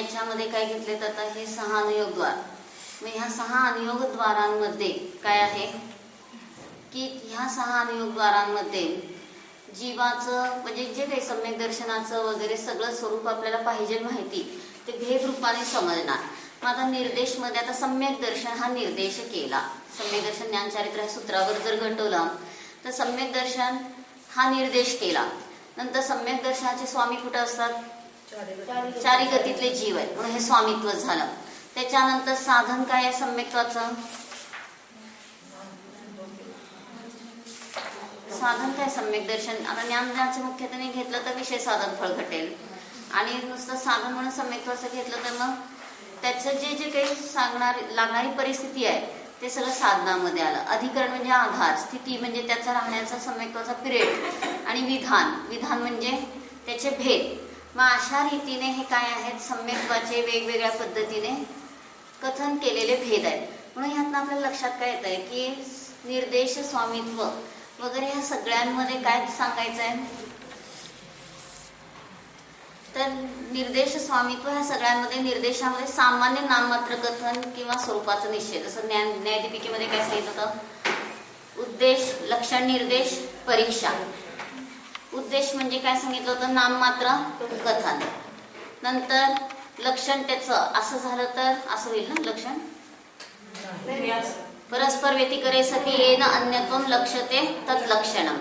याच्यामध्ये काय घेतले तर आता हे 6 अनुयोग द्वार. मग ह्या 6 अनुयोग द्वारांमध्ये काय आहे की ह्या 6 अनुयोग द्वारांमध्ये जीवाचं म्हणजे जे काही सम्यक दर्शनाचं वगैरे सगळं स्वरूप आपल्याला पाहिजे माहिती ते भेद रूपाने समजणार. मग आता निर्देश मध्ये आता सम्यक दर्शन हा निर्देश केला. सम्यक दर्शन ज्ञानचारित्र या सूत्रावर जर घटवलं तर सम्यक दर्शन हा निर्देश केला. नंतर सम्यक दर्शनाचे स्वामी कुठे असतात? चारी गतीतले जीव आहेत म्हणून हे स्वामित्व झालं. त्याच्यानंतर साधन काय आहे सम्यक्त्वाचं? साधन काय सम्यक दर्शन? आता ज्ञानदानाचं मुख्यत्वे घेतलं तर विषय साधन फळ घटेल आणि नुसतं साधन म्हणून सम्यक्त्वाचं घेतलं तर मग त्याचं जे जे काही लागणारी परिस्थिती आहे ते सगळं साधनामध्ये आलं. अधिकरण म्हणजे आधार, स्थिती म्हणजे त्याचा राहण्याचा सम्यक्त्वाचा पिरियड आणि विधान म्हणजे त्याचे भेद. मग अशा रीतीने हे काय आहेत सम्यक्त्वाचे वेगवेगळ्या पद्धतीने कथन केलेले भेद आहेत. म्हणून ह्यातनं आपल्याला लक्षात काय येत आहे की निर्देश स्वामित्व वगैरे ह्या सगळ्यांमध्ये काय सांगायचं आहे तर निर्देश स्वामित्व ह्या सगळ्यांमध्ये निर्देशामध्ये सामान्य नाममात्र कथन किंवा स्वरूपाचा निश्चय. जसं न्यायदीपिकेमध्ये काय सांगितलं होतं? उद्देश, लक्षण, निर्देश, परीक्षा. उद्देश म्हणजे काय सांगितलं होतं? नाममात्र कथन. नंतर लक्षण त्याचं असं झालं तर असं होईल ना लक्षण? परस्पर व्यतिकरे सती येन अन्यत्वम लक्ष्यते तत् लक्षणम.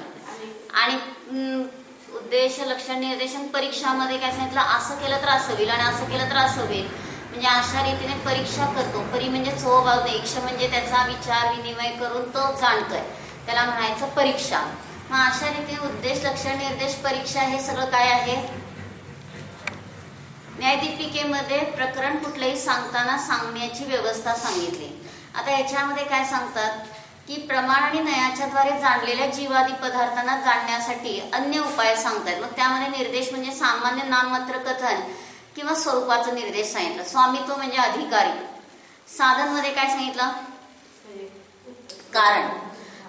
आणि उद्देश, लक्षण, निर्देशन, परीक्षामध्ये काय सांगितलं? असं केलं तर असं होईल आणि असं केलं तर असं होईल. म्हणजे अशा रीतीने परीक्षा करतो. परी म्हणजे चोबाव, इक्ष म्हणजे त्याचा विचार विनिमय करून तो जाणतोय, त्याला म्हणायचं परीक्षा. मग अशा रीतीने उद्देश, लक्षण, निर्देश, परीक्षा हे सगळं काय आहे? न्यायदीपिकेमध्ये प्रकरण कुठलंही सांगताना सांगण्याची व्यवस्था सांगितली. आता याच्यामध्ये काय सांगतात की प्रमाण आणि नयाच्या द्वारे जाणलेल्या जीवादी पदार्थांना जाणण्यासाठी अन्य उपाय सांगतात. मग त्यामध्ये निर्देश म्हणजे सामान्य नाममात्र कथन किंवा स्वरूपाचा निर्देश सांगितलं. स्वामित्व म्हणजे अधिकारी. साधन मध्ये काय सांगितलं? कारण.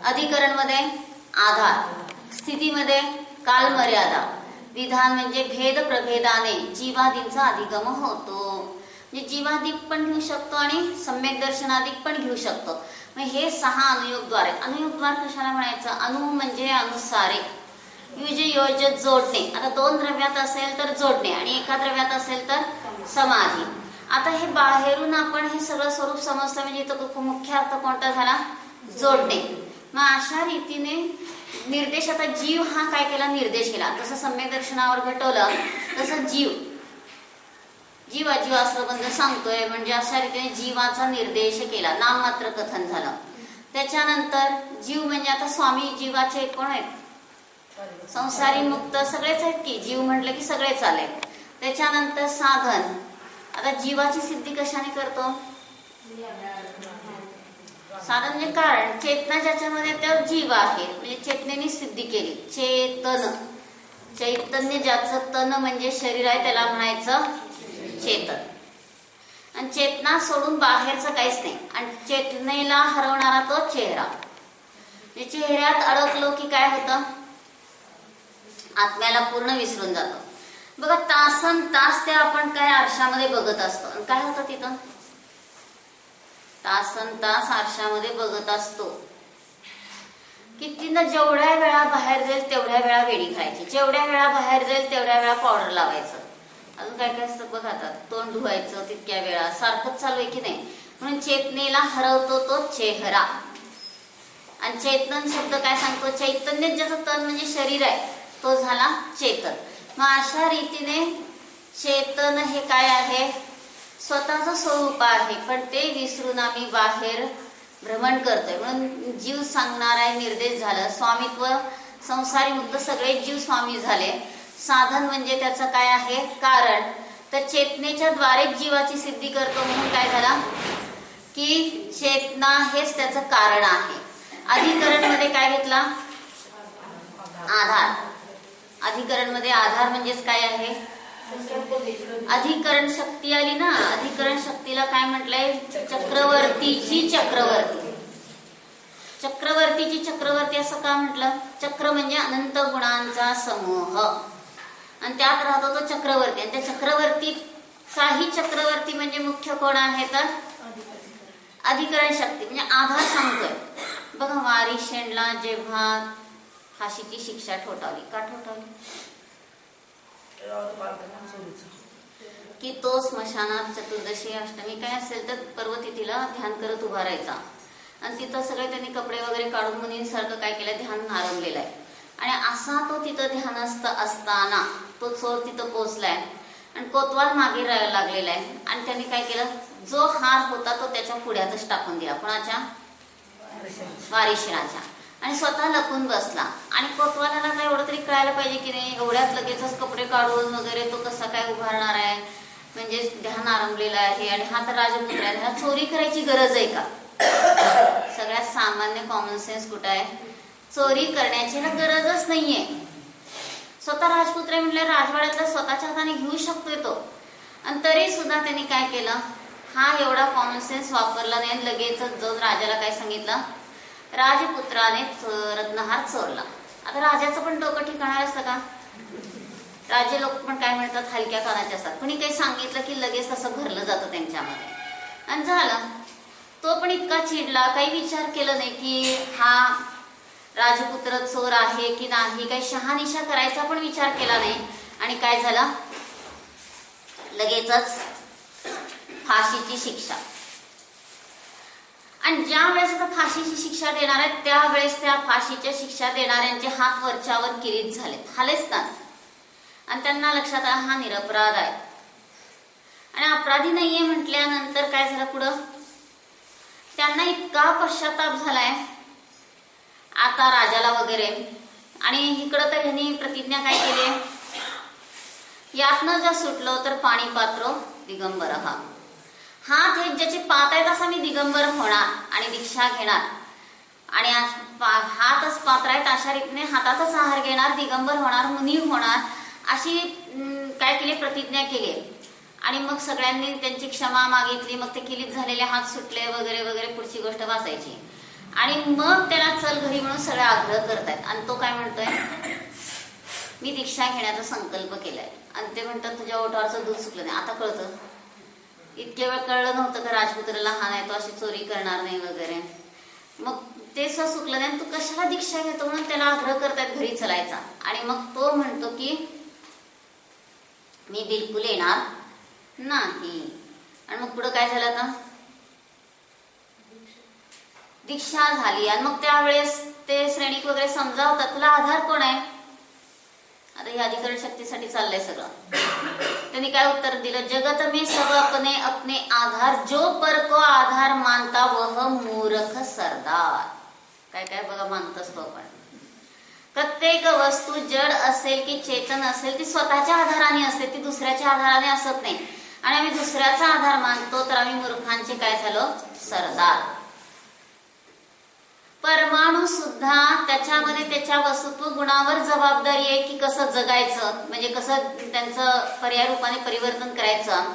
अधिकरण मध्ये आधार. स्थितीमध्ये कालमर्यादा. विधान म्हणजे भेद प्रभेदाने जीवादींचा अधिगम होतो. म्हणजे जीवाधिक पण घेऊ शकतो आणि सम्यक दर्शनाधिक पण घेऊ शकतो. मग हे 6 अनुयोगद्वार आहेत. अनुयोगद्वार कशाला म्हणायचं? अनु म्हणजे अनुसारे, युज योज जोडणे. आता 2 द्रव्यात असेल तर जोडणे आणि एका द्रव्यात असेल तर समाधी. आता हे बाहेरून आपण हे सगळं स्वरूप समजतं म्हणजे इथं मुख्य अर्थ कोणता झाला? जोडणे. मग अशा रीतीने निर्देश आता जीव हा काय केला? निर्देश केला. जसं सम्यक दर्शनावर घटवलं तसं जीव असलबंध सांगतोय म्हणजे अशा रीतीने जीवाचा निर्देश केला. नाममात्र कथन झालं. त्याच्यानंतर जीव म्हणजे आता स्वामी जीवाचे कोण आहेत? संसारी मुक्त सगळेच आहेत की जीव म्हटलं की सगळेच आले. त्याच्यानंतर साधन. आता जीवाची सिद्धी कशाने करतो? साधन म्हणजे कारण. चेतना ज्याच्यामध्ये त्या जीव आहे म्हणजे चेतनेने सिद्धी केली. चेतन, चैतन्य ज्याचं तन म्हणजे शरीर आहे त्याला म्हणायचं चेतन. आणि चेतना सोडून बाहेरचं काहीच नाही. आणि चेतनेला हरवणारा तो चेहरा. चेहऱ्यात अडकलो की काय होतं? आत्म्याला पूर्ण विसरून जातो. बघा तासन तास ते आपण काय आरशामध्ये बघत असतो आणि काय होतं तिथं? तासन तास आरशामध्ये बघत असतो. कितींदा जेवढ्या वेळा बाहेर जाईल तेवढ्या वेळा वेडी खायची, जेवढ्या वेळा बाहेर जाईल तेवढ्या वेळा पावडर लावायचं. अजून काय काय असतं बघा. आता तोंड धुवायचं तितक्या वेळा सारखंच चालू आहे की नाही. म्हणून चेतनेला हरवतो तो चेहरा. आणि चेतन शब्द काय सांगतो? चैतन्य ज्याचं तन म्हणजे शरीर आहे तो झाला चेतन. मग अशा रीतीने चेतन हे काय आहे? स्वतःचं स्वरूप आहे पण ते विसरून आम्ही बाहेर भ्रमण करतोय. म्हणून जीव सांगणार आहे निर्देश झालं. स्वामित्व संसारी मुक्त सगळे जीव स्वामी झाले. साधन म्हणजे त्याचं काय आहे? कारण. तर चेतनेच्या द्वारे जीवाची सिद्धी करतो म्हणून काय झाला की चेतना हेच त्याचं कारण आहे. अधिकरण मध्ये काय घेतला? आधार. अधिकरण मध्ये आधार म्हणजेच काय आहे? अधिकरण शक्ती आली ना. अधिकरण शक्तीला काय म्हटलंय? चक्रवर्तीची चक्रवर्ती. चक्रवर्तीची चक्रवर्ती असं का म्हटलं? चक्र म्हणजे अनंत गुणांचा समूह आणि त्यात राहतो तो चक्रवर्ती. आणि त्या चक्रवर्ती शाही चक्रवर्ती म्हणजे मुख्य कोण आहे तर अधिकरण शक्ती म्हणजे आधार सांगतोय बघा. वारी शेंडला जेव्हा फाशीची शिक्षा ठोठावली, का ठोठावली? की तो स्मशानात चतुर्दशी अष्टमी काय असेल तर पर्वतिथीला ध्यान करत उभा राहायचा आणि तिथं सगळे त्यांनी कपडे वगैरे काढून मुनींसारखं काय केलं, ध्यान आरंभलेलं आहे. आणि असा तो तिथं ध्यानस्थ असताना तो चोर तिथं पोहोचलाय आणि कोतवाल मागे लागलेला आहे. आणि त्यांनी काय केलं, जो हार होता तो त्याच्या पुढ्यातच टाकून दिला. कोणाच्या? वारीशिणाच्या. आणि स्वतः लपून बसला. आणि कोतवालाला काय एवढं तरी कळायला पाहिजे की नाही, एवढ्यात लगेचच कपडे काढून वगैरे तो कसा काय उभारणार आहे, म्हणजे ध्यान आरंभलेला आहे आणि हा तर राजपुत्र आहे, ह्याला चोरी करायची गरज आहे का? सगळ्यात सामान्य कॉमन सेन्स कुठं आहे? चोरी करण्याची ना गरजच नाहीये. स्वतः राजपुत्र म्हटलं राजवाड्यातला स्वतःच्या हाताने घेऊ शकतोय तो. आणि तरी सुद्धा त्यांनी काय केलं, हा एवढा कॉमन सेन्स वापरला नाही. लगेच जो राजाला काय सांगितलं, राजपुत्राने रत्नहार चोरला. आता राजाचं पण डोकं ठिकाणार असतं का? राजे लोक पण काय म्हणतात, हलक्या कानाचे असतात. कुणी काही सांगितलं की लगेच तसं भरलं जातं त्यांच्यामध्ये. आणि झालं, तो पण इतका चिडला, काही विचार केला नाही की हा राजपुत्र चोर आहे की नाही, काही शहानिशा करायचा पण विचार केला नाही. आणि काय झालं, लगेचच फाशीची शिक्षा. आणि ज्या वेळेस आता फाशीची शिक्षा देणार आहेत त्यावेळेस त्या फाशीच्या शिक्षा देणाऱ्यांचे हात वरच्यावर किरीट झाले, हालेच ना. आणि त्यांना लक्षात आलं हा निरपराध आहे आणि अपराधी नाहीये म्हटल्यानंतर काय झालं पुढं, त्यांना इतका पश्चाताप झालाय आता राजाला वगैरे. आणि इकडं तर ह्यांनी प्रतिज्ञा काय केली, यातनं जर सुटलो तर पाणी पात्रो दिगंबर. हात हे ज्याचे पात आहेत असा मी दिगंबर होणार आणि दीक्षा घेणार. आणि हातच पात्र आहेत अशा रीतीने हातातच आहार घेणार, दिगंबर होणार, मुनी होणार, अशी काय केली, प्रतिज्ञा केली. आणि मग सगळ्यांनी त्यांची क्षमा मागितली. मग ते किलीत झालेले हात सुटले वगैरे वगैरे, पुढची गोष्ट वाचायची. आणि मग त्याला चल घरी म्हणून सगळे आग्रह करतायत. आणि तो काय म्हणतोय, मी दीक्षा घेण्याचा संकल्प केलाय. आणि ते म्हणतात तुझ्या ओठावरचं दूध सुकलं नाही. आता कळतं, इतके वेळ कळलं नव्हतं का राजपुत्राला हा नाही, तो अशी चोरी करणार नाही वगैरे. मग ते सुकलं नाही, तू कशाला दीक्षा घेतो म्हणून त्याला आग्रह करतायत घरी चलायचा. आणि मग तो म्हणतो की मी बिलकुल येणार नाही. आणि मग पुढं काय झालं, आता दीक्षा झाली. आणि मग त्यावेळेस ते श्रेणिक वगैरे समजावतात, तुला आधार कोण आहे? आता हे अधिकरण शक्तीसाठी चाललंय सगळं. त्यांनी काय उत्तर दिलं, जगत में सब अपने अपने आधार, जो पर को आधार मानता वह मूर्ख सरदार. काय काय बघा मानतच तो आपण. प्रत्येक वस्तू जड असेल की चेतन असेल ती स्वतःच्या आधाराने असते, ती दुसऱ्याच्या आधाराने असत नाही. आणि आम्ही दुसऱ्याचा आधार मानतो तर आम्ही मूर्खांचे काय झालो, सरदार. परमाणू सुद्धा त्याच्यामध्ये त्याच्या वस्तुत्व गुणावर जबाबदारी आहे की कसं जगायचं, म्हणजे कसं त्यांचं पर्याय रूपाने परिवर्तन करायचं.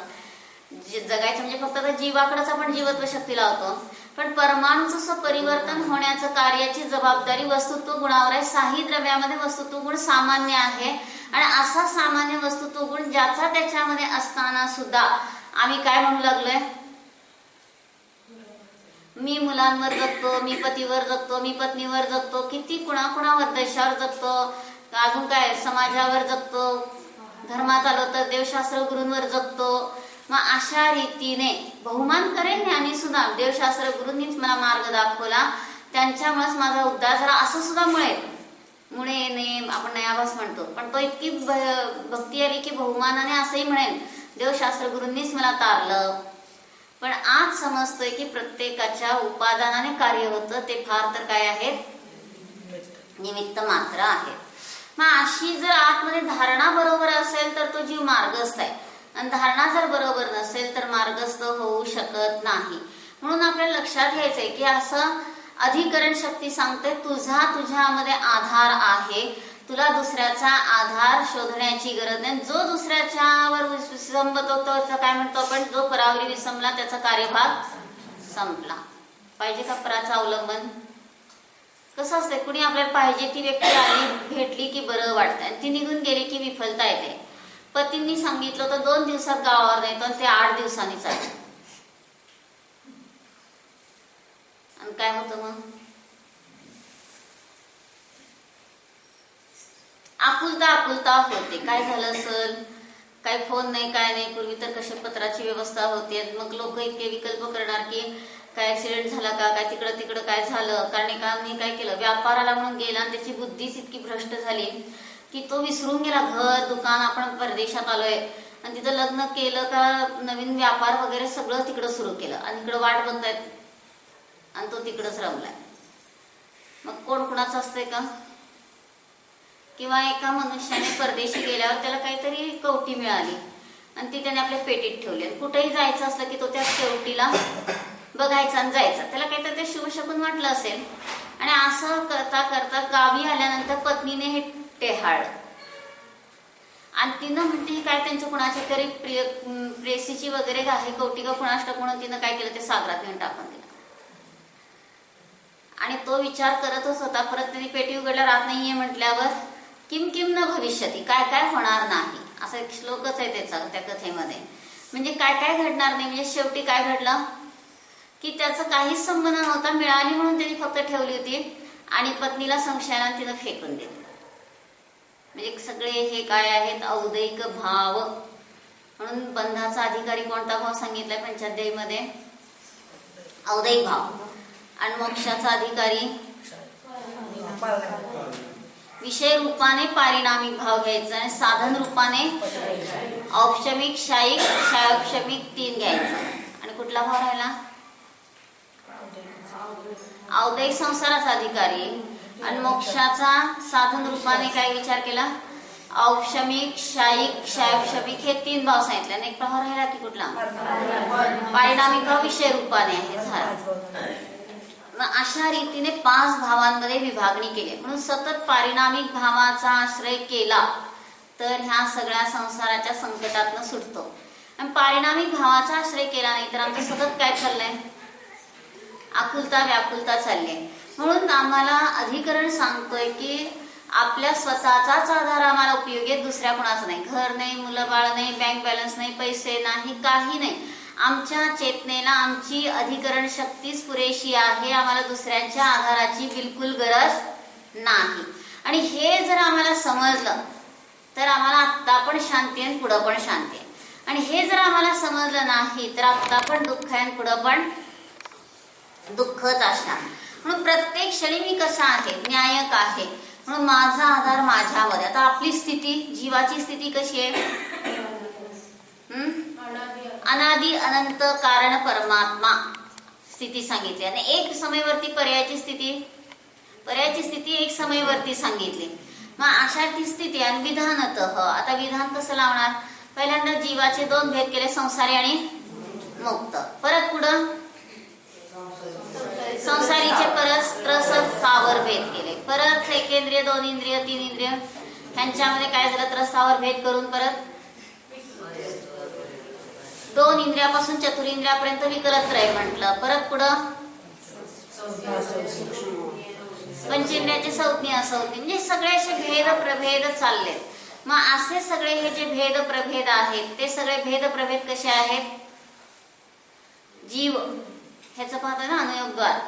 जगायचं म्हणजे फक्त जीवाकडेच आपण जीवत्व शक्ती लावतो, पण परमाणूचं स्वपरिवर्तन होण्याचं कार्याची जबाबदारी वस्तुत्व गुणावर आहे. साही द्रव्यामध्ये वस्तुत्व गुण सामान्य आहे आणि असा सामान्य वस्तुत्व गुण ज्याचा त्याच्यामध्ये असताना सुद्धा आम्ही काय म्हणू लागलोय, मी मुलांवर जगतो, मी पतीवर जगतो, मी पत्नीवर जगतो, किती कुणाकुणावर देशावर जगतो, अजून काय समाजावर जगतो, धर्मात आलो तर देवशास्त्र गुरूंवर जगतो. मग अशा रीतीने बहुमान करेन ज्ञानी सुद्धा, देवशास्त्र गुरूंनीच मला मार्ग दाखवला, त्यांच्यामुळेच माझा उद्धार झाला असं सुद्धा मुळे येणे आपण नयाभास म्हणतो. पण तो इतकी भक्ती आली की बहुमानाने असंही म्हणेन देवशास्त्र गुरूंनीच मला तारलं. पण आज समजतोय की प्रत्येकाच्या उपादानाने कार्य होतं, ते फार तर काय आहे, निमित्त मात्र आहे. मग अशी जर आतमध्ये धारणा बरोबर असेल तर तो जीव मार्गस्थ आहे, आणि धारणा जर बरोबर नसेल तर मार्गस्थ होऊ शकत नाही. म्हणून आपल्याला लक्षात घ्यायचंय की असं अधिकरण शक्ती सांगते तुझ्यामध्ये आधार आहे, तुला दुसऱ्याचा आधार शोधण्याची गरज नाही. जो दुसऱ्याच्यावर विसंबतो तो काय म्हणतो आपण, जो परावरी विसंबला त्याचा कार्यभाग संपला. पाहिजे का पराचं अवलंबन? कसं असतंय, कुणी आपल्याला पाहिजे ती व्यक्ती आली भेटली की बरं वाटतं, आणि ती निघून गेली की विफलता येते. पतींनी सांगितलं तर 2 दिवसात गावावर नाही तर ते 8 दिवसांनी चालले. आणि काय होतं मग? आकुलता होते. काय झालं असेल, काही फोन नाही, काय नाही. पूर्वी तर कशा पत्राची व्यवस्था होती. मग लोक इतके विकल्प करणार की काय ऍक्सिडेंट झाला का, काय तिकडं काय झालं. कारण एकाने काय केलं, व्यापाराला म्हणून गेला आणि त्याची बुद्धीच इतकी भ्रष्ट झाली की तो विसरून गेला घर दुकान. आपण परदेशात आलोय आणि तिथं लग्न केलं का नवीन व्यापार वगैरे सगळं तिकडं सुरू केलं आणि इकडं वाट बघतायत आणि तो तिकडंच रमलाय. मग कोण कुणाचं असतंय का? किंवा एका मनुष्याने परदेशी गेल्यावर त्याला काहीतरी कवटी मिळाली आणि ती त्याने आपल्या पेटीत ठेवली आणि कुठेही जायचं असलं की तो त्या कवटीला बघायचा आणि जायचा. त्याला काहीतरी ते शुभशकून वाटलं असेल आणि असं करता करता गावी आल्यानंतर पत्नीने हे टेहाळलं आणि तिनं म्हणते काय त्यांच्या कुणाच्या तरी प्रेसीची वगैरे आहे कवटी का कुणाष्ट म्हणून तिनं काय केलं, ते सागरात नेऊन टाकून दिलं. आणि तो विचार करतच होता. परत त्यांनी पेटी उघडल्या, रात नाहीये म्हटल्यावर किम किम न भविष्यती, काय काय होणार नाही, असा एक श्लोकच आहे त्याचा त्या कथेमध्ये. म्हणजे काय काय घडणार नाही, म्हणजे शेवटी काय घडलं की त्याचा काहीच संबंध नव्हता. मिळाली म्हणून त्यांनी फक्त ठेवली होती आणि पत्नीला संशयाने तिनं फेकून दिली. म्हणजे सगळे हे काय आहेत, औदैक भाव. म्हणून बंधाचा अधिकारी कोणता भाव सांगितलाय पंचाध्यायीमध्ये? औदैक भाव. आणि मोक्षाचा अधिकारी विषय रूपाने पारिणामिक भाव घ्यायचा आणि साधन रूपाने औपशमिक, शायिक, शायोपशमिक 3 घ्यायचा. आणि कुठला भाव राहिला? औदैक संसाराचा अधिकारी. आणि मोक्षाचा साधन रूपाने काय विचार केला? औपशमिक, शायिक, शायोपशमिक हे 3 भाव सांगितले. आणि एक भाव राहिला की कुठला? पारिणामिक भाव विषय रूपाने आहे. झाला. अशा रीतीने 5 भावांमध्ये विभागणी केली. म्हणून सतत पारिणामिक भावाचा आश्रय केला तर ह्या सगळ्या संसाराच्या संकटातनं सुटतो. आणि पारिणामिक भावाचा आश्रय केला नाही तर आमचं सतत काय चाललंय? आकुलता व्याकुलता चालली. म्हणून आम्हाला अधिकरण सांगतोय की आपल्या स्वतःचाच आधार आम्हाला उपयोगी आहे, दुसऱ्या कोणाचा नाही. घर नाही, मुलं बाळ नाही, बँक बॅलन्स नाही, पैसे नाही, काही नाही. आमच्या चेतनेला आमची अधिकरण शक्तीच पुरेशी आहे. आम्हाला दुसऱ्यांच्या आधाराची बिलकुल गरज नाही. आणि हे जर आम्हाला समजलं तर आम्हाला आत्ता पण शांती आहे, पुढं पण शांती आहे. आणि हे जर आम्हाला समजलं नाही तर आत्ता पण दुःख आहे, पुढं पण दुःखच असणार. म्हणून प्रत्येक क्षणी मी कसा आहे, न्यायक आहे. म्हणून माझा आधार माझ्यामध्ये. आता आपली स्थिती, जीवाची स्थिती कशी आहे? अनादि अनंत कारण परमात्मा स्थिती सांगितली. आणि एक समयवर्ती पर्यायाची स्थिती एक समयवर्ती सांगितली. मग अशा ती स्थिती. आणि विधानतः, आता विधान कसं लावणार? पहिल्यांदा जीवाचे 2 भेद केले, संसारी आणि मुक्त. परत पुढं संसारीचे परस्त्र स्थावर भेद केले. परत एकेंद्रिय, 2 इंद्रिय, 3 इंद्रिय ह्यांच्यामध्ये काय झालं? त्रस्थावर भेद करून परत 2 इंद्रियापासून चतुर्ंद्रियापर्यंत विकलत्रय म्हटलं. परत पुढं पंचेंद्रियाचे संज्ञा असंज्ञा. म्हणजे सगळे असे भेद प्रभेद चालले. मग असे सगळे हे जे भेद प्रभेद आहेत ते सगळे भेद प्रभेद कसे आहेत? जीव ह्याचं पाहतोय ना अनुयोगद्वार.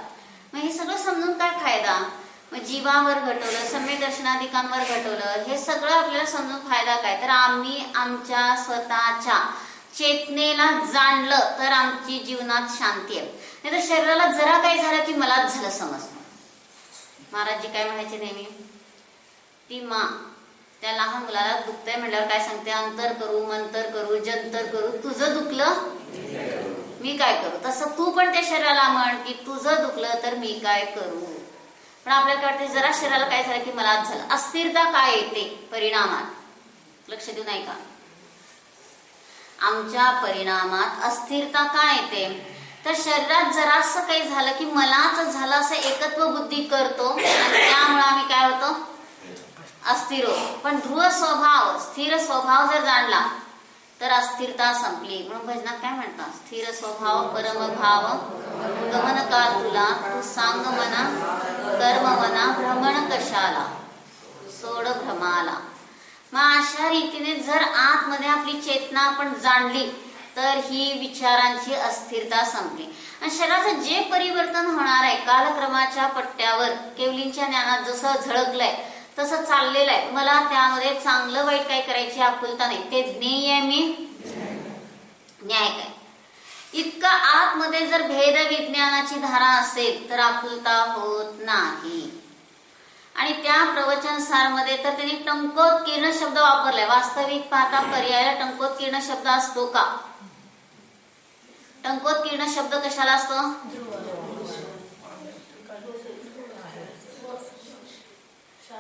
मग हे सगळं समजून काय फायदा? मग जीवावर घटवलं, सम्यक दर्शनाधिकांवर घटवलं, हे सगळं आपल्याला समजून फायदा काय? तर आम्ही आमच्या स्वतःच्या चेतनेला जाणलं तर आमची जीवनात शांती आहे. नाही तर शरीराला जरा काही झालं की मलाच झालं समजतं. महाराजजी काय म्हणायचे नेहमी? ती मा त्या लहान मुलाला दुखतंय म्हटल्यावर काय सांगते? अंतर करू, मंतर करू, जंतर करू, तुझं दुखलं मी काय करू? तसं तू पण त्या शरीराला म्हण की तुझं दुखलं तर मी काय करू. पण आपल्याला वाटते जरा शरीराला काय झालं की मलाच झालं. अस्थिरता काय येते परिणामात? लक्ष देऊ नाही का? आमच्या परिणामात अस्थिरता काय येते? तर शरीरात जरासं काही झालं की मलाच झालं असं एकत्व बुद्धी करतो आणि त्यामुळे आम्ही काय होतो? अस्थिर होतो. पण ध्रुव स्वभाव, स्थिर स्वभाव जर जाणला तर अस्थिरता संपली. म्हणून भजनात काय म्हणतात? स्थिर स्वभाव परमभाव गमन का तुला, तू सांग मना कर्म मना भ्रमण कशाला, सोड भ्रमाला. मग अशा रीतीने जर आतमध्ये आपली चेतना आपण जाणली तर ही विचारांची अस्थिरता संपली आणि शरीराचं जे परिवर्तन होणार आहे कालक्रमाच्या पट्ट्यावर केवलींच्या ज्ञानात जसं झळकलंय तसं चाललेलं आहे. मला त्यामध्ये चांगलं वाईट काय करायची आकुलता नाही, ते ज्ञेय आहे मी, न्याय काय. इतका आतमध्ये जर भेद विज्ञानाची धारा असेल तर आकुलता होत नाही. आणि त्या प्रवचनसार मध्ये तर त्यांनी टंकोत्कीर्ण शब्द वापरलाय. वास्तविक पाहता पर्यायाला टंकोत्कीर्ण शब्द असतो का? टंकोत्कीर्ण शब्द कशाला असतो?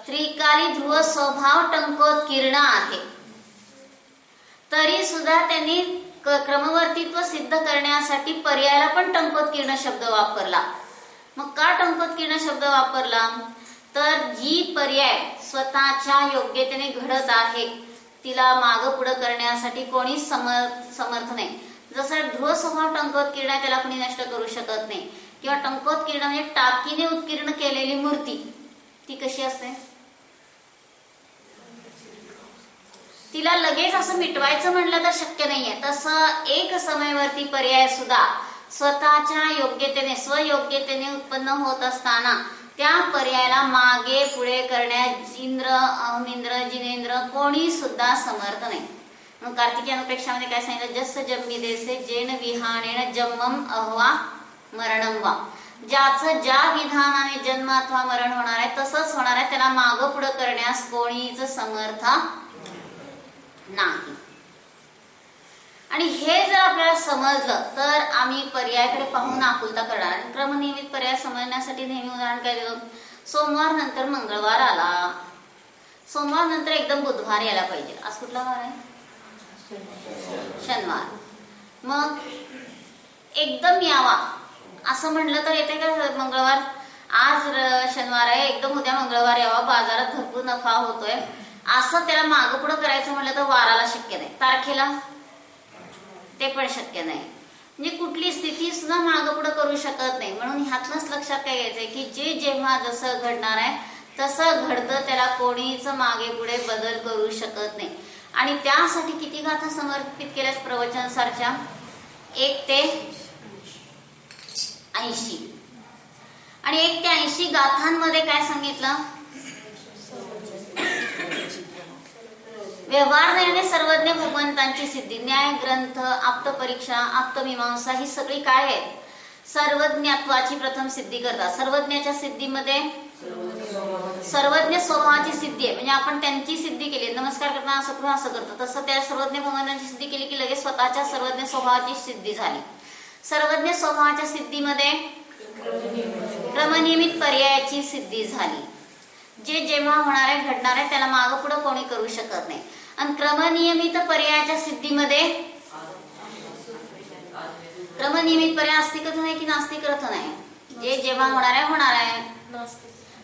त्रिकाली ध्रुव स्वभाव टंकोत्कीर्ण आहे. तरी सुद्धा त्यांनी क्रमवर्तीत्व सिद्ध करण्यासाठी पर्यायाला पण टंकोत्कीर्ण शब्द वापरला. मग का टंकोत्कीर्ण शब्द वापरला? तर जी पर्याय स्वतःच्या योग्यतेने घडत आहे तिला मागं पुढं करण्यासाठी कोणीच समर्थ नाही. जसं ध्रुव स्वभाव टंकोत्कीर्ण त्याला कोणी नष्ट करू शकत नाही. किंवा टंकोत्कीर्ण म्हणजे टाकीने उत्कीर्ण केलेली मूर्ती ती कशी असते? तिला लगेच असं मिटवायचं म्हणलं तर शक्य नाहीये. तसं एक समयवर्ती पर्याय सुद्धा स्वतःच्या योग्यतेने स्वयोग्यतेने उत्पन्न होत असताना त्या पर्यायाला मागे पुढे करण्यास इंद्र अहमिंद्र जिनेंद्र कोणी सुद्धा समर्थ नाही. मग कार्तिकी अनुप्रेक्षामध्ये काय सांगितलं? जस जन्मी देसे जेन विहानेन जन्मम अहवा मरणम वा. ज्याचं ज्या विधानाने जन्म अथवा मरण होणार आहे तसंच होणार आहे, त्याला मागं पुढे करण्यास कोणीच समर्थ नाही. आणि हे जर आपल्याला समजलं तर आम्ही पर्यायाकडे पाहून आकुलता करणार. क्रमनियमित पर्याय समजण्यासाठी नेहमी उदाहरण काय देतो? सोमवार नंतर मंगळवार आला, सोमवार नंतर एकदम बुधवार यायला पाहिजे. आज कुठला वार आहे? शनिवार. मग एकदम यावा असं म्हटलं तर येते का? मंगळवार आज शनिवार आहे, एकदम उद्या मंगळवार यावा, बाजारात भरपूर नफा होतोय असं त्याला मागं पुढं करायचं म्हटलं तर वाराला शक्य नाही, तारखेला ते पण शक्य नाही. म्हणजे कुठली स्थिती सुद्धा मागं पुढं करू शकत नाही. म्हणून ह्यातलंच लक्षात काय घ्यायचंय की जे जेव्हा जसं घडणार आहे तसं घडतं, त्याला कोणीच मागे पुढे बदल करू शकत नाही. आणि त्यासाठी किती गाथा समर्पित केल्यास प्रवचनसारच्या? 1 ते 80. आणि 1 ते 80 गाथांमध्ये काय सांगितलं? व्यवहार सर्वज्ञ भगवंतांची सिद्धी, न्याय ग्रंथ, आप्तपरीक्षा, आप्तमीमांसा ही सगळी काय आहेत? सर्वज्ञत्वाची प्रथम सिद्धी करतात. सर्वज्ञाच्या सिद्धीमध्ये सर्वज्ञ स्वभावाची सिद्धी आहे. म्हणजे आपण त्यांची सिद्धी केली, नमस्कार करताना असं करून असं करतो, तसं त्या सर्वज्ञ भगवंतांची सिद्धी केली की लगेच स्वतःच्या सर्वज्ञ स्वभावाची सिद्धी झाली. सर्वज्ञ स्वभावाच्या सिद्धीमध्ये क्रमनियमित पर्यायाची सिद्धी झाली. जे जेव्हा होणार आहे घडणार आहे त्याला मागं पुढं कोणी करू शकत नाही. आणि क्रमनियमित पर्यायाच्या सिद्धीमध्ये क्रमनियमित पर्याय आस्तिकच नाही की नास्तिकच नाही. जे जेव्हा होणार आहे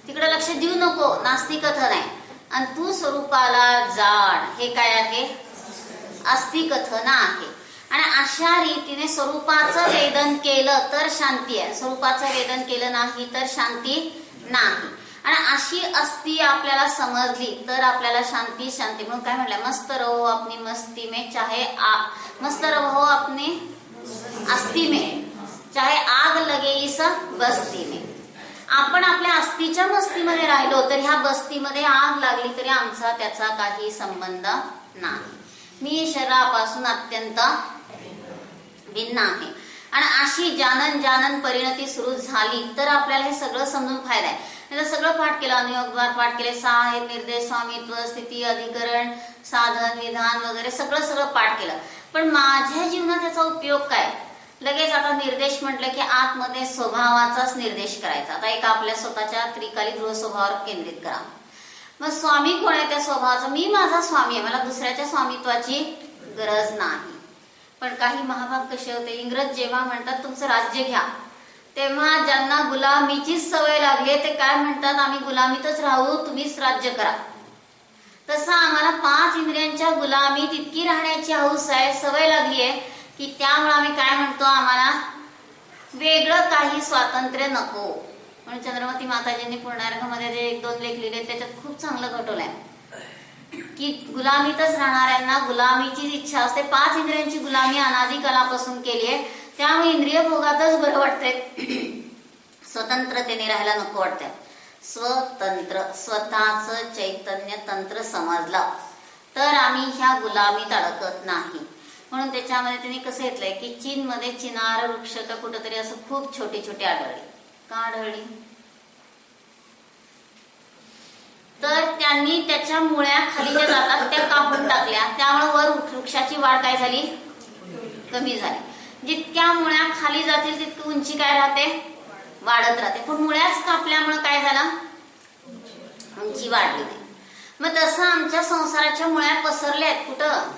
तिकडे लक्ष देऊ नको, नास्तिकथ नाही. आणि तू स्वरूपाला जाण हे काय आहे? आस्तिकथन आहे. आणि अशा रीतीने स्वरूपाचं वेदन केलं तर शांती आहे, स्वरूपाचं वेदन केलं नाही तर शांती नाही. आणि अशी अस्ती आपल्याला समजली तर आपल्याला शांती शांती. म्हणून काय म्हटलं? मस्त रहो अपनी मस्ती में चाहे मस्त रहो अपनी अस्ती में चाहे आग लगे इस बस्ती में. आपण आपल्या अस्तीच्या मस्तीमध्ये राहिलो तर ह्या बस्तीमध्ये आग लागली तरी आमचा त्याचा काही संबंध नाही. मी शरीरापासून अत्यंत भिन्न आहे. आणि अशी जानन जानन परिणती सुरू झाली तर आपल्याला हे सगळं समजून फायदा आहे. सगळं पाठ केलं, अनुयोगद्वार पाठ केले, 6 आहेत, निर्देश, स्वामित्व, स्थिती, अधिकरण, साधन, विधान वगैरे सगळं पाठ केलं. पण माझ्या जीवनात त्याचा उपयोग काय? लगेच आता निर्देश म्हटलं की आतमध्ये स्वभावाचाच निर्देश करायचा. आता एका आपल्या स्वतःच्या त्रिकाली ध्रुव स्वभावावर केंद्रित करा. मग स्वामी कोण आहे त्या स्वभावाचा? मी माझा स्वामी आहे, मला दुसऱ्याच्या स्वामित्वाची गरज नाही. पण काही महाभाग कसे होते? इंग्रज जेव्हा म्हणतात तुमचं राज्य घ्या, तेव्हा ज्यांना गुलामीची सवय लागली ते काय म्हणतात? आम्ही गुलामीतच राहू, तुम्हीच राज्य करा. तसं आम्हाला 5 इंद्रियांच्या गुलामीत इतकी राहण्याची हौस आहे, सवय लागली आहे की त्यामुळे आम्ही काय म्हणतो? आम्हाला वेगळं काही स्वातंत्र्य नको. म्हणून चंद्रमती माताजींनी पूर्णार्घमध्ये जे 1-2 लेख लिहिले त्याच्यात खूप चांगलं घटवलंय की गुलामीतच राहणाऱ्यांना गुलामीची इच्छा असते. 5 इंद्रियांची गुलामी अनादी कालापासून केली आहे, त्यामुळे इंद्रिय भोगातच बरं वाटतंय. स्वतंत्रतेने राहायला नको वाटतंय. स्वतंत्र, स्वतःच चैतन्य तंत्र समजला तर आम्ही ह्या गुलामीत अडकत नाही. म्हणून त्याच्यामध्ये त्यांनी कसं घेतलंय की चीनमध्ये चिनार वृक्ष का कुठंतरी असं खूप छोटे छोटे आढळले. का आढळली? तर त्यांनी त्याच्या मुळ्या खाली ज्या जातात त्या कापून टाकल्या, त्यामुळे वर वृक्षाची वाढ काय झाली? कमी झाली. जितक्या मुळ्या खाली जातील तितकी उंची काय राहते? वाढत राहते. पण मुळ्याच कापल्यामुळे काय झालं? उंची वाढली नाही. मग तसं आमच्या संसाराच्या मुळ्या पसरल्या आहेत कुठं?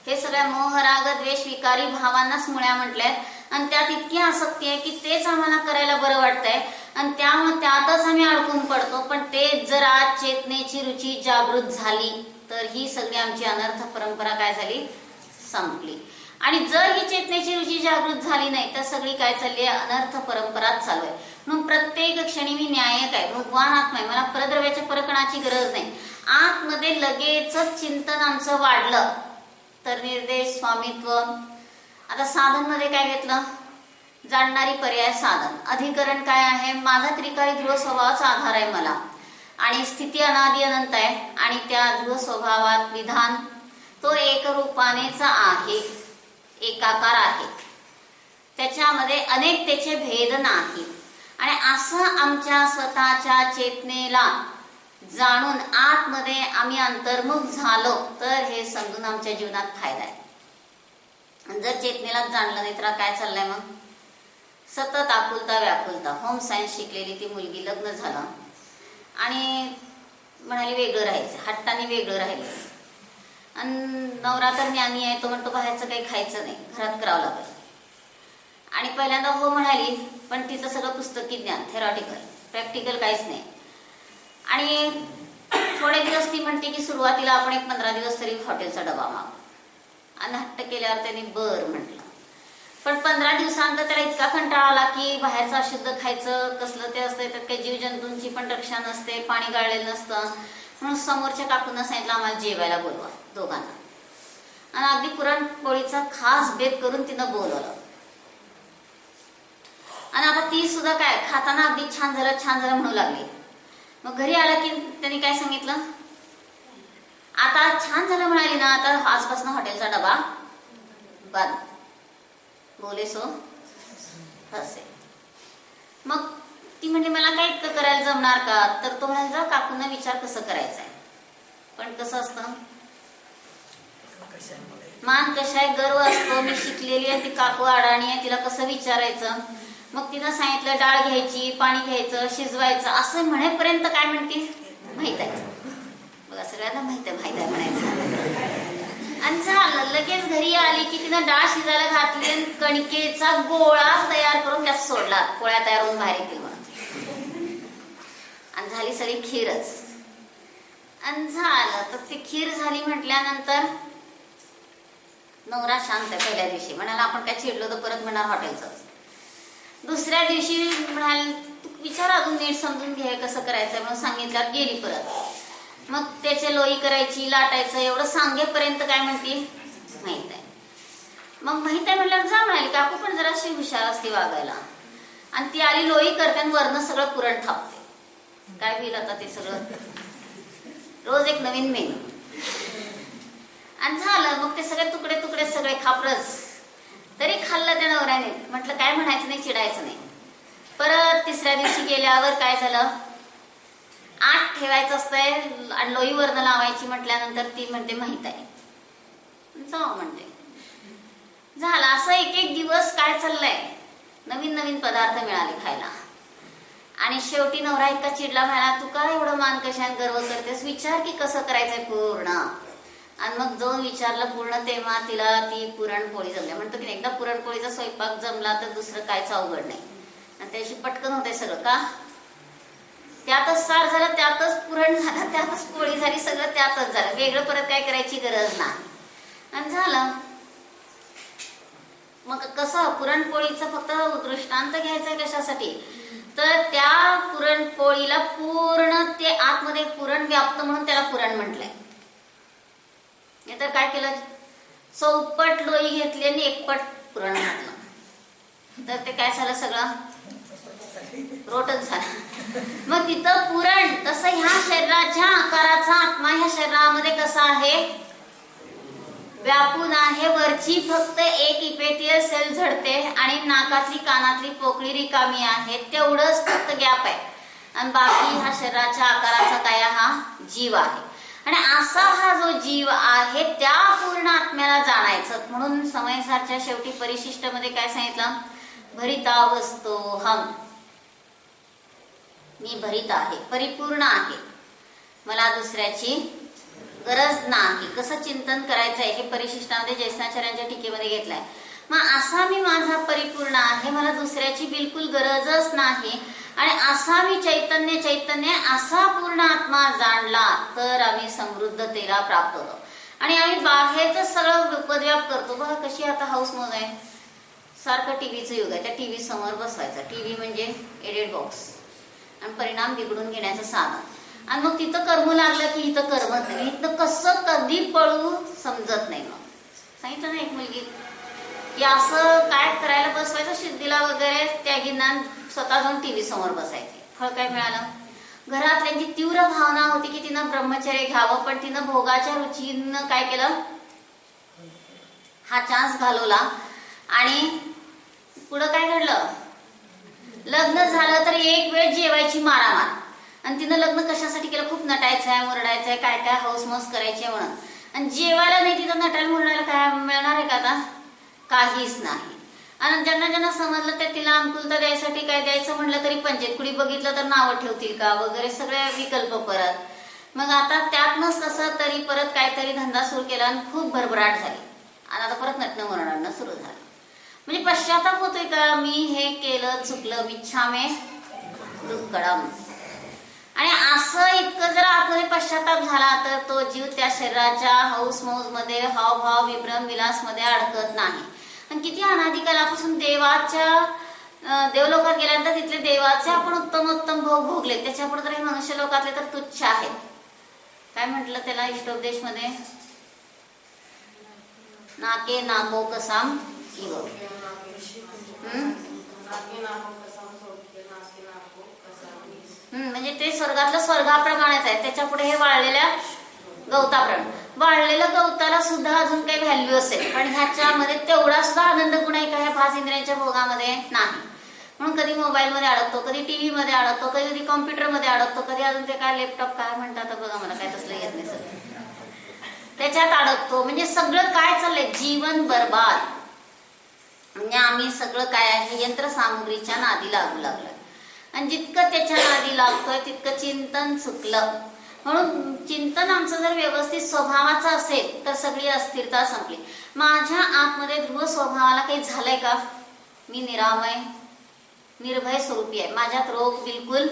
हे सगळ्या मोह राग द्वेष विकारी भावांनाच मुळ्या म्हटल्यात. आणि त्यात इतकी आसक्ती आहे की तेच आम्हाला करायला बरं वाटतंय आणि त्यामुळे त्यातच आम्ही अडकून पडतो. पण ते जर आज चेतनेची रुची जागृत झाली तर ही सगळी आमची अनर्थ परंपरा काय झाली? संपली. आणि जर ही चेतनेची रुची जागृत झाली नाही तर सगळी काय चालली आहे? अनर्थ परंपराच चालू आहे. म्हणून प्रत्येक क्षणी मी न्यायक आहे, भगवान आत्मा आहे, मला परद्रव्याच्या परकणाची गरज नाही. आतमध्ये लगेचच चिंतन आमचं वाढलं तर निर्देश स्वामित्व. आता साधन मध्ये काय घेतलं? जाणणारी पर्याय साधन. अधिकरण काय आहे? माझा त्रिकाली ध्रुव स्वभावाचा आधार आहे मला, आणि स्थिती अनादि अनंत आहे, आणि त्या ध्रुव स्वभावात विधान तो एकरूपानेचा आहे, एकाकार आहे, त्याच्यामध्ये अनेकतेचे भेद नाही. आणि असं आमच्या स्वतःच्या चेतनेला जाणून आतमध्ये आम्ही अंतर्मुख झालो तर हे समजून आमच्या जीवनात फायदा आहे. आणि जर चेतनेलाच जाणलं नाही तर काय चाललंय मग? सतत आकुलता व्याकुलता. होम सायन्स शिकलेली ती मुलगी, लग्न झालं आणि म्हणाली वेगळं राहायचं, हट्टाने वेगळं राहिलं. आणि नवरा तर ज्ञानी आहे, तो म्हणतो बाहेरचं काही खायचं नाही, घरात करावं लागेल. आणि पहिल्यांदा हो म्हणाली, पण तिचं सगळं पुस्तकी ज्ञान, थेरॉटिकल, प्रॅक्टिकल काहीच नाही. आणि थोडे दिवस ती म्हणते की सुरुवातीला आपण एक 15 दिवस तरी हॉटेलचा डबा मागू. आणि हट्ट केल्यावर त्यांनी बर म्हटलं. पण 15 दिवसानंतर त्याला इतका कंटाळा आला की बाहेरचं अशुद्ध खायचं कसलं ते असतं, त्यात काही जीवजंतूंची पण रक्षा नसते, पाणी गाळलेलं नसतं. म्हणून समोरच्या काकूंना सांगितलं आम्हाला जेवायला बोलवा दोघांना. आणि अगदी पुरणपोळीचा खास बेत करून तिनं बोलवलं. आणि आता ती सुद्धा काय खाताना अगदी छान झालं छान झालं म्हणू लागली. मग घरी आला की त्यांनी काय सांगितलं? आता छान झालं म्हणाली ना, आता आजपासून हॉटेलचा डबा बंद. बोले सो फसे. मग ती म्हणजे मला काय इतकं करायला जमणार का? तर तो म्हणाल जा काकूंना विचार कसं करायचं आहे. पण कसं असतं? मान कशा आहे, गर्व असतो. मी शिकलेली आहे, ती काकू अडाणी आहे, तिला कसं विचारायचं? मग तिनं सांगितलं डाळ घ्यायची, पाणी घ्यायचं, शिजवायचं. असं म्हणेपर्यंत काय म्हणते माहित आहे. बघा सगळ्यांना माहित आहे म्हणायचं. आणि झालं लगेच घरी आली की तिनं डाळ शिजायला घातली आणि कणकेचा गोळा तयार करून त्यात सोडला, पोळ्या तयार होऊन बाहेर येतील म्हणून. आणि झाली सगळी खीरच. आणि झालं तर ती खीर झाली म्हटल्यानंतर नवरा शांत आहे. पहिल्या दिवशी म्हणाला आपण काय चिडलो तर परत म्हणणार हॉटेलच. दुसऱ्या दिवशी म्हणाल तू विचार अजून नीट समजून घे कसं करायचं म्हणून सांगितल्यावर गेली परत. मग त्याचे लोई करायची, लाटायचं, एवढं सांगेपर्यंत काय म्हणते माहित आहे. मग माहित आहे म्हटल्यावर जा म्हणाली. काकू पण जराशी हुशार असते वागायला. आणि ती आली लोई करते आणि वरनं सगळं पुरण थापते. काय होईल आता ते सगळं? रोज एक नवीन मेनू. आणि झालं मग ते सगळे तुकडे तुकडे सगळे खापरच. तरी खाल्लं त्या नवऱ्याने. म्हटलं काय म्हणायचं नाही, चिडायचं नाही. परत तिसऱ्या दिवशी गेल्यावर काय झालं? 8 ठेवायचं असतंय आणि लोई वरनं लावायची म्हटल्यानंतर ती म्हणते माहित आहे, जाऊ म्हणते. झालं असं एक एक दिवस काय चाललंय, नवीन नवीन पदार्थ मिळाले खायला. आणि शेवटी नवरा इतका चिडला, म्हणाला तू का एवढं मान कशाने गर्व करतेस, विचार की कसं करायचंय पूर्ण. आणि मग जाऊन विचारलं पूर्ण, तेव्हा तिला ती पुरणपोळी जमली. म्हणतो की एकदा पुरणपोळीचा स्वयंपाक जमला तर दुसरं कायच अवघड नाही. आणि त्याशी पटकन होतंय सगळं. का? त्यातच सार झालं, त्यातच पुरण झालं, त्यातच पोळी झाली, सगळं त्यातच झालं. वेगळं परत काय करायची गरज नाही. आणि झालं मग कसं पुरणपोळीचं फक्त दृष्टांत घ्यायचंय कशासाठी? तर त्या पुरणपोळीला पूर्ण ते आतमध्ये पुरण व्याप्त म्हणून त्याला पुरण म्हटलंय. नाहीतर काय केलं, चौपट लोई घेतली आणि एकपट पुरण घातलं तर ते काय झालं, सगळं रोटच झालं. मग तिथं पुरण तसं ह्या शरीराच्या आकाराचा आत्मा ह्या शरीरामध्ये कसा आहे, व्यापून आहे. वरची फक्त एक इपेथियल सेल झडते आणि नाकातली कानातली पोकळी रिकामी आहे, तेवढंच फक्त गॅप आहे. आणि बाकी हा शरीराच्या आकाराचा काय, हा जीव आहे. आणि असा हा जो जीव आहे त्या पूर्ण आत्म्याला जाणायचं म्हणून समयसारच्या शेवटी परिशिष्ट मध्ये काय सांगितलं, भरितावस्थो हम, मी भरित आहे, परिपूर्ण आहे, मला दुसऱ्याची गरज नाही. कसं चिंतन करायचंय हे परिशिष्टामध्ये जयस्नाचार्यांच्या टीकेमध्ये घेतलंय. मग असा मी माझा परिपूर्ण आहे, मला दुसऱ्याची बिलकुल गरजच नाही. आणि असा मी चैतन्य असा पूर्ण आत्मा जाणला तर आम्ही समृद्धतेला प्राप्त होतो. आणि आम्ही बाहेरच सगळं उपद्व्याप करतो बघा. कशी आता हाऊस मौज आहे, सारखं टीव्हीचं युग आहे. त्या टीव्ही समोर बसवायचं. टीव्ही म्हणजे एडिट बॉक्स आणि परिणाम बिघडून घेण्याचं साधन. आणि मग तिथं कर्म लागलं की इथं करमत नाही, इथं कसं कधी पळू समजत नाही. मग सांगितलं ना एक मुलगी की असं काय करायला बसवायचं सिद्धीला वगैरे, त्यागींना स्वतः जाऊन टीव्ही समोर बसायचे. फळ काय मिळालं, घरातल्यांची तीव्र भावना होती की तिनं ब्रह्मचर्य घ्यावं, पण तिनं भोगाच्या रुचीनं काय केलं, हा चान्स घालवला. आणि पुढं काय घडलं, लग्न झालं तर एक वेळ जेवायची मारामार. आणि तिनं लग्न कशासाठी केलं, खूप नटायचंय, मुरडायचंय, काय काय हौस मौस करायचे म्हणून. आणि जेवायला नाही, तिथं नटायला मुरडायला काय मिळणार आहे का आता, काहीच नाही. आणि ज्यांना ज्यांना समजलं ते तिला अनुकूलता द्यायसाठी काय द्यायचं म्हटलं तरी पंचायत कुडी बघितलं तर नावं ठेवतील का वगैरे सगळे विकल्प परत. मग आता त्यातनच कसं तरी परत काहीतरी धंदा सुरू केला आणि खूप भरभराट झाली. आणि आता परत नटणं मुरडणं सुरू झालं. म्हणजे पश्चाताप होतोय का, मी हे केलं, चुकलं, मिच्छामे दुक्कडम. आणि असं इतकं जर आतमध्ये पश्चाताप झाला तर तो जीव त्या शरीराच्या हौस मौज मध्ये, हावभाव विभ्रम विलास मध्ये अडकत नाही. आणि किती अनादिकालापासून देवलोकात गेल्यानंतर तिथले देवाचे आपण उत्तम भोग भोगले, त्याच्यापुढे तर हे मनुष्य लोकातले तर तुच्छ आहेत. काय म्हटलं त्याला इष्टोपदेश मध्ये, नाके नाको कसाम इव. म्हणजे ते स्वर्गातलं स्वर्गाप्रमाणेच आहे. त्याच्या पुढे हे वाळलेल्या गवताप्रमाणे, वाळलेल्या गवताला सुद्धा अजून काही व्हॅल्यू असेल, पण ह्याच्यामध्ये तेवढा सुद्धा आनंद गुण आहे का ह्या 5 इंद्रियांच्या भोगामध्ये नाही. म्हणून कधी मोबाईल मध्ये अडकतो, कधी टीव्ही मध्ये अडकतो, कधी कॉम्प्युटर मध्ये अडकतो, कधी अजून ते काय लॅपटॉप काय म्हणतात बघा, मला काय तसलं येत नाही सगळं, त्याच्यात अडकतो. म्हणजे सगळं काय चाललंय, जीवन बर्बाद. म्हणजे आम्ही सगळं काय आहे, यंत्रसामुग्रीच्या नादी लागू लागलोय. आणि जितकं त्याच्या नादी लागतोय तितकं चिंतन चुकलं. म्हणून चिंतन आमचं जर व्यवस्थित स्वभावाचं असेल तर सगळी अस्थिरता संपली. माझ्या आतमध्ये ध्रुव स्वभावाला काही झालंय का, मी निरामय निर्भय स्वरूपी आहे, माझ्यात रोग बिलकुल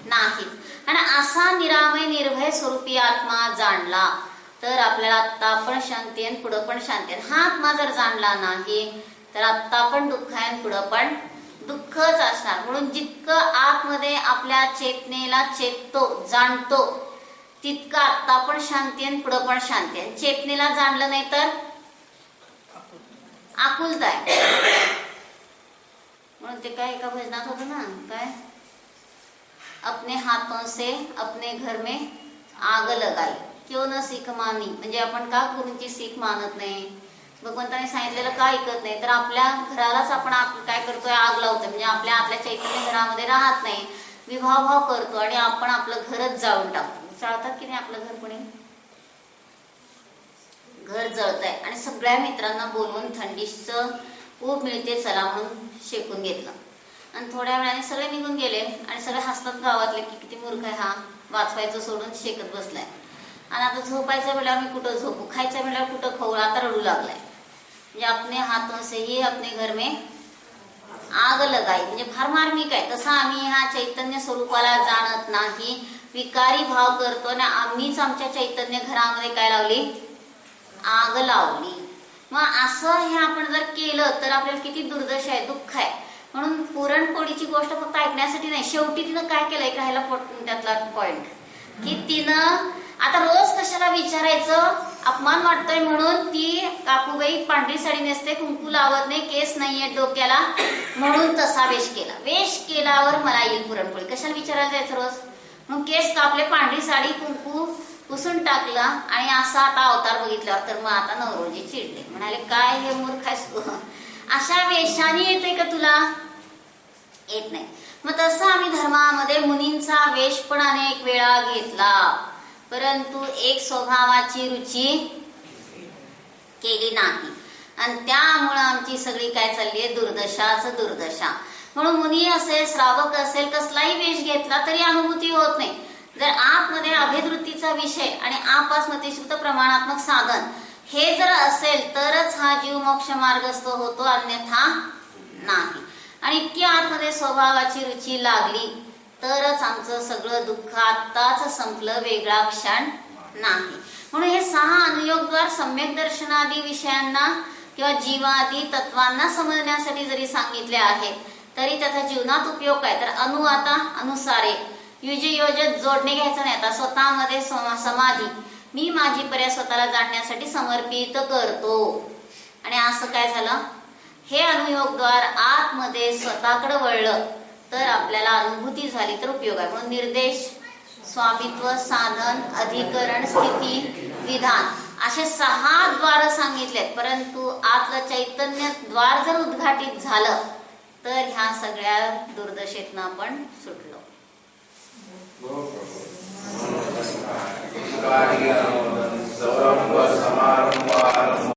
नाही. आणि असा निरामय निर्भय स्वरूपी आत्मा जाणला तर आपल्याला आत्ता पण शांती आहे, पुढं पण शांती आहे. हा आत्मा जर जाणला नाही तर आत्ता पण दुःख आहे, पुढं पण दुःखच असणार. म्हणून जितकं आतमध्ये आपल्या चेतनेला चेततो, जाणतो, तितकं आत्ता पण शांती आहे, पुढं पण शांती आहे. चेतनेला जाणलं नाही तर आकुलता आहे. म्हणून ते काय एका भजनात होतं ना, काय अपने हातों से अपने घर में आग लगाई क्यों न सीख मानी. म्हणजे आपण का गुरूंची सीख मानत नाही, भगवंताने सांगितलेलं का ऐकत नाही, तर आपल्या घरालाच आपण काय करतोय, आग लावतोय. म्हणजे आपल्या चैतन्य घरामध्ये राहत नाही, विभाव करतो आणि आपण आपलं घरच जाळून टाकतो. चालतात की नाही आपलं घर, कोणी घर जळतंय. आणि सगळ्या मित्रांना बोलवून थंडीचं ऊब मिळते चला म्हणून शेकून घेतलं. आणि थोड्या वेळाने सगळे निघून गेले आणि सगळे हसतात गावातले की किती मूर्ख आहे हा, वाचवायचं सोडून शेकत बसलाय. आणि आता झोपायच्या वेळेला मी कुठं झोपू, खायच्या वेळेला कुठं खाऊ, आता रडू लागलाय. म्हणजे अपने हातों से ही अपने घर में आग लगाई. म्हणजे फार मार्मिक आहे. तसं आम्ही ह्या चैतन्य स्वरूपाला जाणत नाही, विकारी भाव करतो आणि आम्हीच आमच्या चैतन्य घरामध्ये काय लावली, आग लावली. मग असं हे आपण जर केलं तर आपल्याला किती दुर्दशा आहे, दुःख आहे. म्हणून पुरणपोळीची गोष्ट फक्त ऐकण्यासाठी नाही, शेवटी तिनं काय केलं, एक राहिला त्यातला पॉइंट, की तिनं आता रोज कशाला विचारायचं, अपमान वाटतोय म्हणून ती काकूबाई पांढरी साडी नेसते, कुंकू लावत नाही, केस नाहीये डोक्याला, म्हणून तसा वेश केला. वेश केल्यावर मला येईल पुरणपोळी, कशाला विचारायला जायचं रोज. मग केस कापले, पांढरी साडी, कुंकू पुसून टाकला, आणि असा आता अवतार बघितल्यावर तर मग आता नवरोजी चिडले, म्हणाले काय हे मूर्ख आहेस तू, अशा वेशाने येते का तुला, येत नाही. मग तसं आम्ही धर्मामध्ये मुनींचा वेश पण अनेक वेळा घेतला, परंतु एक स्वभावाची रुची केली नाही, आणि त्यामुळं आमची सगळी काय चालली आहे, दुर्दशाच दुर्दशा. म्हणून मुनी असेल, श्रावक असेल, कसलाही वेश घेतला तरी अनुभूती होत नाही. जर आतमध्ये अभेदवृत्तीचा विषय आणि आपास्मृतीशुद्ध प्रमाणात्मक साधन हे जर असेल तरच हा जीव मोक्ष मार्गस्थ होतो, अन्यथा नाही. आणि इतकी आतमध्ये स्वभावाची रुची लागली तरच आमचं सगळं दुःख आत्ताच संपलं, वेगळा क्षण नाही. म्हणून हे 6 अनुयोगद्वार सम्यक दर्शनादी विषयांना किंवा जीवादी तत्वांना समजण्यासाठी जरी सांगितले आहे तरी त्याचा जीवनात उपयोग काय, तर आता अनुसारे युजयोजत जोडणे घ्यायचं नाही. आता स्वतःमध्ये समाधी, मी माझी पर्याय स्वतःला जाणण्यासाठी समर्पित करतो. आणि असं काय झालं, हे अनुयोगद्वार आतमध्ये स्वतःकडे वळलं तर आपल्याला अनुभूती झाली तर उपयोग आहे. म्हणून निर्देश, स्वामित्व, साधन, अधिकरण, स्थिती, विधान असे 6 द्वार सांगितलेत. परंतु आतलं चैतन्य द्वार जर उद्घाटित झालं तर ह्या सगळ्या दुर्दशेतनं आपण सुटलो.